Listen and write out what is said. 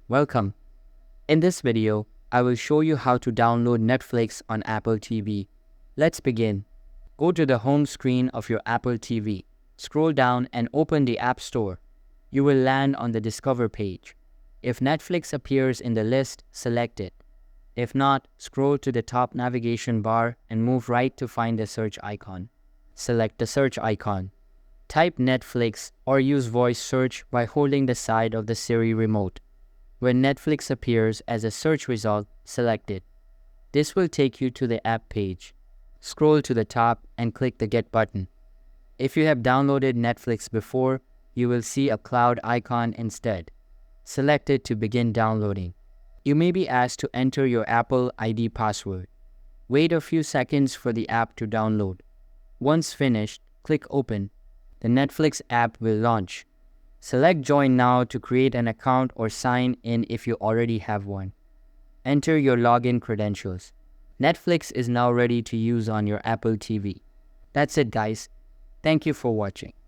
Welcome. In this video, I will show you how to download Netflix on Apple TV. Let's begin. Go to the home screen of your Apple TV. Scroll down and open the App Store. You will land on the Discover page. If Netflix appears in the list, select it. If not, scroll to the top navigation bar and move right to find the search icon. Select the search icon. Type Netflix or use voice search by holding the side of the Siri remote. When Netflix appears as a search result, select it. This will take you to the app page. Scroll to the top and click the Get button. If you have downloaded Netflix before, you will see a cloud icon instead. Select it to begin downloading. You may be asked to enter your Apple ID password. Wait a few seconds for the app to download. Once finished, click Open. The Netflix app will launch. Select Join Now to create an account or sign in if you already have one. Enter your login credentials. Netflix is now ready to use on your Apple TV. That's it, guys. Thank you for watching.